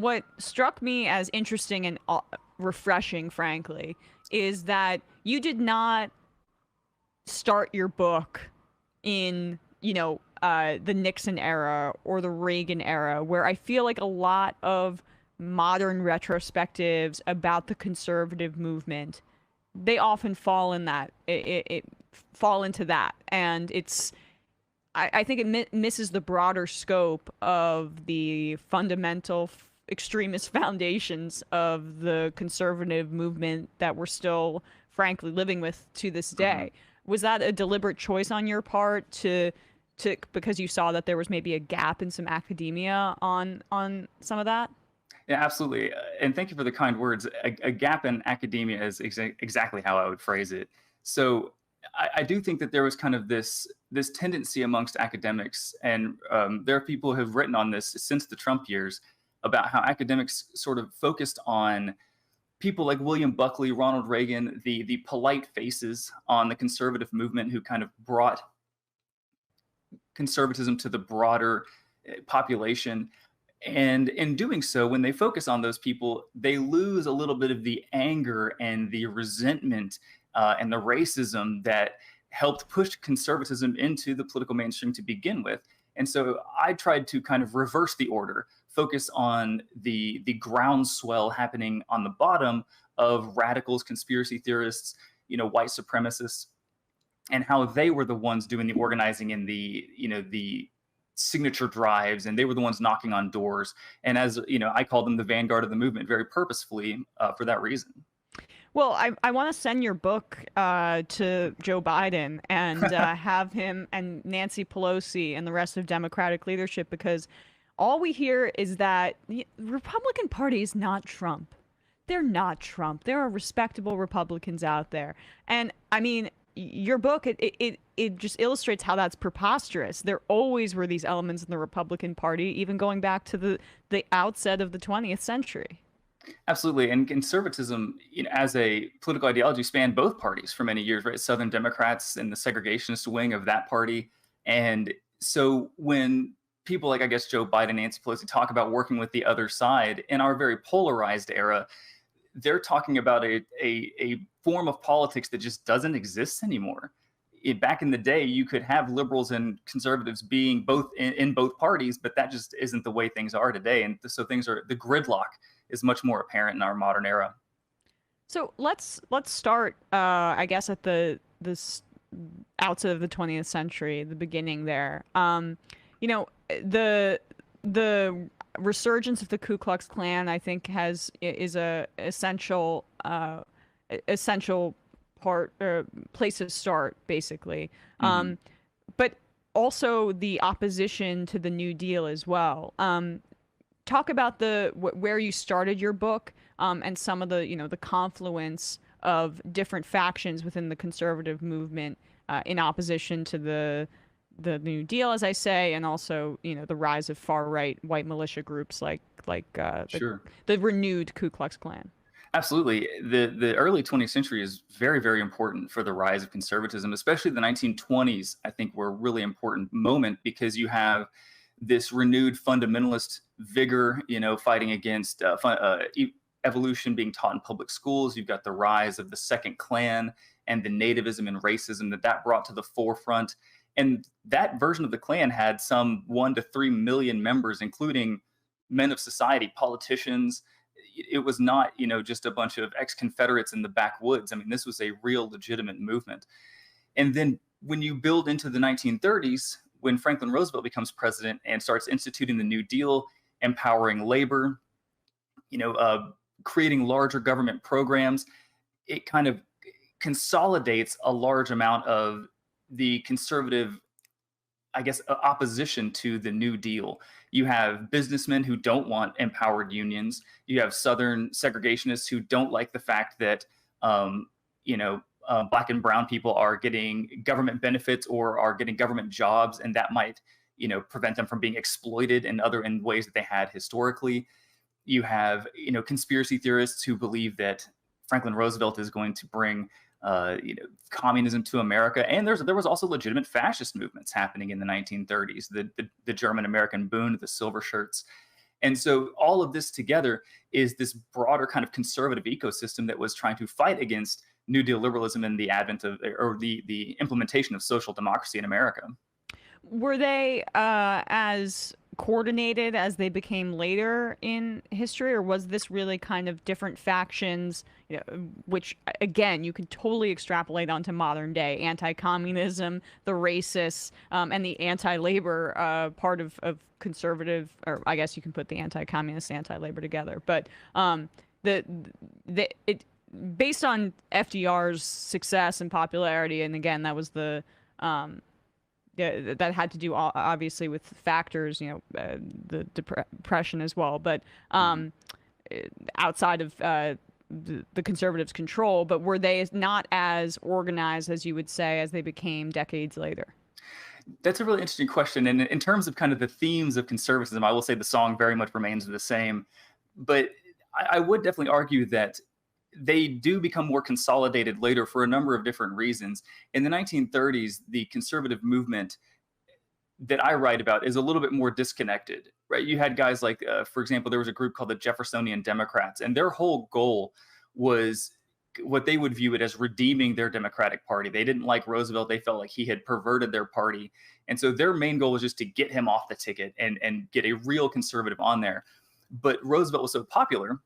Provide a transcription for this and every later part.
what struck me as interesting and refreshing, frankly, is that you did not start your book in, the Nixon era or the Reagan era, where I feel like a lot of modern retrospectives about the conservative movement, they often fall in that it fall into that, and I think it misses the broader scope of the fundamental extremist foundations of the conservative movement that we're still, frankly, living with to this day. Was that a deliberate choice on your part to because you saw that there was maybe a gap in some academia on some of that? Yeah, absolutely. And thank you for the kind words. A gap in academia is exactly how I would phrase it. So I do think that there was kind of this tendency amongst academics, and there are people who have written on this since the Trump years about how academics sort of focused on people like William Buckley, Ronald Reagan, the polite faces on the conservative movement who kind of brought conservatism to the broader population. And in doing so, when they focus on those people, they lose a little bit of the anger and the resentment and the racism that helped push conservatism into the political mainstream to begin with. And so I tried to kind of reverse the order, focus on the groundswell happening on the bottom of radicals, conspiracy theorists, white supremacists, and how they were the ones doing the organizing and the signature drives, and they were the ones knocking on doors. And as I call them the vanguard of the movement very purposefully for that reason. Well, I want to send your book to Joe Biden and have him and Nancy Pelosi and the rest of Democratic leadership, because all we hear is that the Republican Party is not Trump. They're not Trump. There are respectable Republicans out there. And I mean, your book, it just illustrates how that's preposterous. There always were these elements in the Republican Party, even going back to the outset of the 20th century. Absolutely. And conservatism, as a political ideology, spanned both parties for many years, right? Southern Democrats and the segregationist wing of that party. And so when people like, I guess, Joe Biden, Nancy Pelosi talk about working with the other side in our very polarized era, they're talking about a form of politics that just doesn't exist anymore. Back in the day, you could have liberals and conservatives being both in both parties, but that just isn't the way things are today. And so the gridlock is much more apparent in our modern era. So let's start, I guess, at this outset of the 20th century, the beginning there. The resurgence of the Ku Klux Klan, I think, is a essential part, place to start, basically. But also the opposition to the New Deal as well. Talk about where you started your book, and some of the confluence of different factions within the conservative movement in opposition to the New Deal, as I say, and also the rise of far-right white militia groups like Sure. the renewed Ku Klux Klan. Absolutely. The early 20th century is very, very important for the rise of conservatism, especially the 1920s, I think, were a really important moment, because you have this renewed fundamentalist vigor, fighting against evolution being taught in public schools. You've got the rise of the second Klan and the nativism and racism that brought to the forefront. And that version of the Klan had some 1 to 3 million members, including men of society, politicians. It was not, just a bunch of ex-Confederates in the backwoods. I mean, this was a real legitimate movement. And then when you build into the 1930s, when Franklin Roosevelt becomes president and starts instituting the New Deal, empowering labor, creating larger government programs, it kind of consolidates a large amount of the conservative, I guess, opposition to the New Deal. You have businessmen who don't want empowered unions. You have Southern segregationists who don't like the fact that, Black and brown people are getting government benefits or are getting government jobs, and that might, prevent them from being exploited in ways that they had historically. You have, conspiracy theorists who believe that Franklin Roosevelt is going to bring communism to America. And there was also legitimate fascist movements happening in the 1930s, the German American Bund, the Silver Shirts. And so all of this together is this broader kind of conservative ecosystem that was trying to fight against New Deal liberalism and the advent of, or the implementation of social democracy in America. Were they as coordinated as they became later in history, or was this really kind of different factions, which again you could totally extrapolate onto modern day anti-communism, the racists, and the anti-labor part of conservative, or I guess you can put the anti-communist, anti-labor together, but it based on FDR's success and popularity, and again that was that had to do obviously with factors, the depression as well, but outside of the conservatives' control. But were they not as organized as you would say as they became decades later? That's a really interesting question. And in terms of kind of the themes of conservatism, I will say the song very much remains the same. But I would definitely argue that they do become more consolidated later for a number of different reasons. In the 1930s, the conservative movement that I write about is a little bit more disconnected, right? You had guys like, for example, there was a group called the Jeffersonian Democrats, and their whole goal was what they would view it as redeeming their Democratic Party. They didn't like Roosevelt. They felt like he had perverted their party. And so their main goal was just to get him off the ticket and get a real conservative on there. But Roosevelt was so popular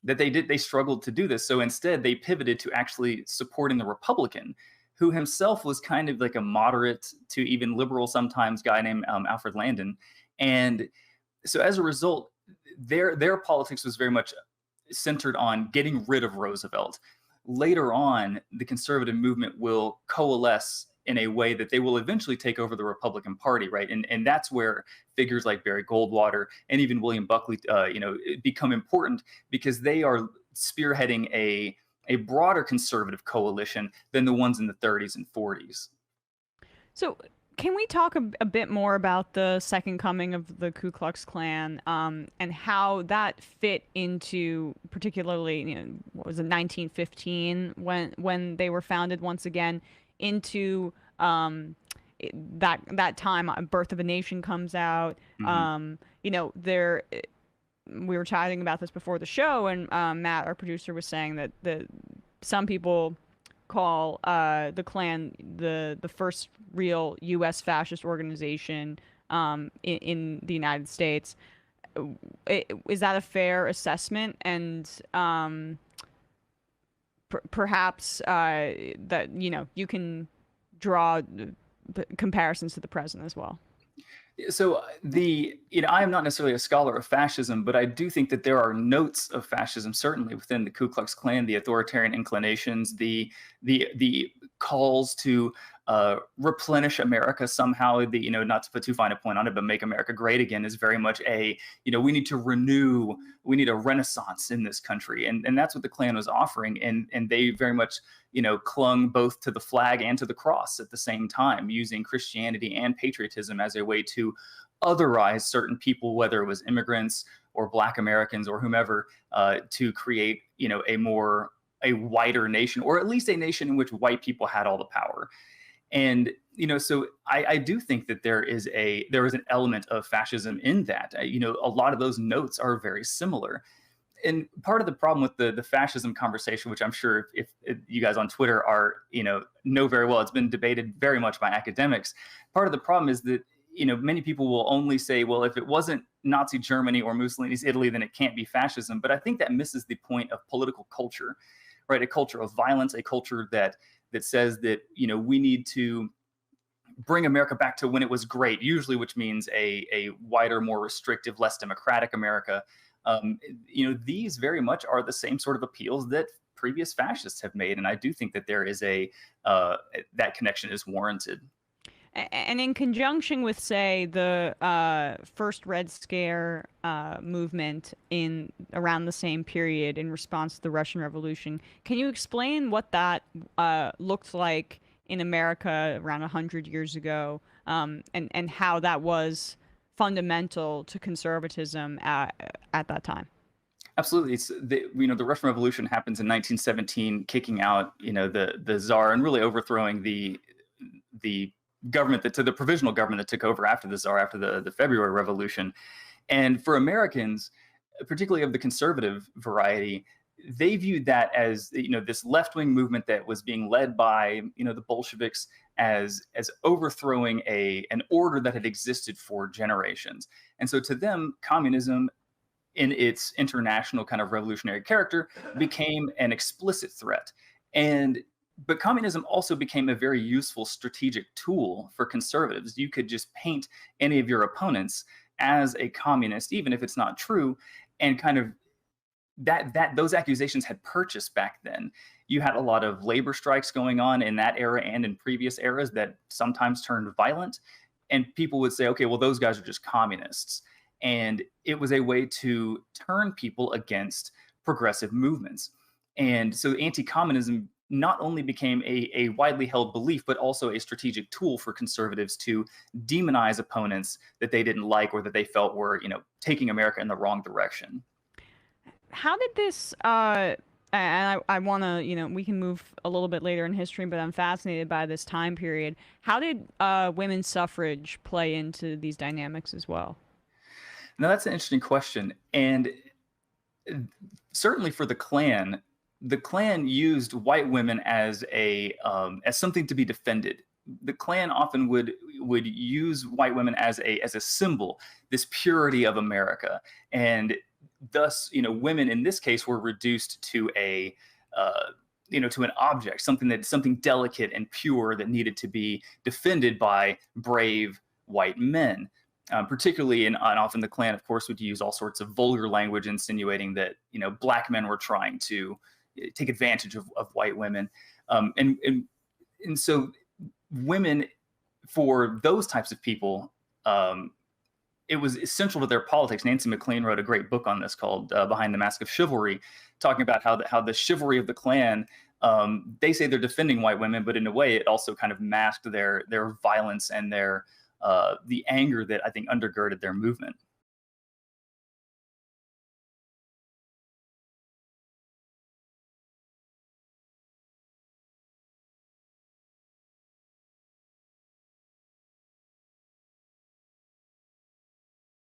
that they struggled to do this. So instead, they pivoted to actually supporting the Republican, who himself was kind of like a moderate to even liberal sometimes guy named Alfred Landon. And so as a result, their politics was very much centered on getting rid of Roosevelt. Later on, the conservative movement will coalesce in a way that they will eventually take over the Republican Party, right? And that's where figures like Barry Goldwater and even William Buckley, become important, because they are spearheading a broader conservative coalition than the ones in the 30s and 40s. So can we talk a bit more about the second coming of the Ku Klux Klan, and how that fit into, particularly, what was it, 1915, when they were founded once again, into that time Birth of a Nation comes out. We were chatting about this before the show, and Matt, our producer, was saying that some people call the Klan the first real U.S. fascist organization in the United States. Is that a fair assessment? And perhaps that you can draw comparisons to the present as well. So I am not necessarily a scholar of fascism, but I do think that there are notes of fascism certainly within the Ku Klux Klan, the authoritarian inclinations, the calls to replenish America somehow. Not to put too fine a point on it, but make America great again is very much we need to renew, we need a renaissance in this country, and that's what the Klan was offering, and they very much clung both to the flag and to the cross at the same time, using Christianity and patriotism as a way to otherize certain people, whether it was immigrants or Black Americans or whomever, to create a wider nation, or at least a nation in which white people had all the power. And so I do think that there is an element of fascism in that. A lot of those notes are very similar. And part of the problem with the fascism conversation, which I'm sure if you guys on Twitter are know very well, it's been debated very much by academics. Part of the problem is that many people will only say, well, if it wasn't Nazi Germany or Mussolini's Italy, then it can't be fascism. But I think that misses the point of political culture, right? A culture of violence, a culture that says that we need to bring America back to when it was great, usually, which means a wider, more restrictive, less democratic America. These very much are the same sort of appeals that previous fascists have made, and I do think that there is that connection is warranted. And in conjunction with, say, the first Red Scare movement in around the same period in response to the Russian Revolution, can you explain what that looked like in America around 100 years ago, and how that was fundamental to conservatism at that time? Absolutely. It's the Russian Revolution happens in 1917, kicking out the Tsar and really overthrowing the government, the provisional government that took over after the Tsar, after the February Revolution. And for Americans, particularly of the conservative variety, they viewed that as, this left-wing movement that was being led by, the Bolsheviks, as overthrowing an order that had existed for generations. And so to them, communism, in its international kind of revolutionary character, became an explicit threat. But communism also became a very useful strategic tool for conservatives. You could just paint any of your opponents as a communist, even if it's not true, and kind of that those accusations had purchased back then. You had a lot of labor strikes going on in that era and in previous eras that sometimes turned violent, and people would say, okay, well, those guys are just communists. And it was a way to turn people against progressive movements. And so anti-communism not only became a widely held belief, but also a strategic tool for conservatives to demonize opponents that they didn't like or that they felt were, taking America in the wrong direction. How did this, and I want to, we can move a little bit later in history, but I'm fascinated by this time period. How did women's suffrage play into these dynamics as well? Now, that's an interesting question. And certainly for the Klan used white women as something to be defended. The Klan often would use white women as a symbol, this purity of America, and thus, women in this case were reduced to to an object, something delicate and pure that needed to be defended by brave white men. Particularly, and often the Klan, of course, would use all sorts of vulgar language, insinuating that black men were trying to take advantage of white women, and so women, for those types of people, it was essential to their politics. Nancy MacLean wrote a great book on this called "Behind the Mask of Chivalry," talking about how the chivalry of the Klan. They say they're defending white women, but in a way, it also kind of masked their violence and the anger that I think undergirded their movement.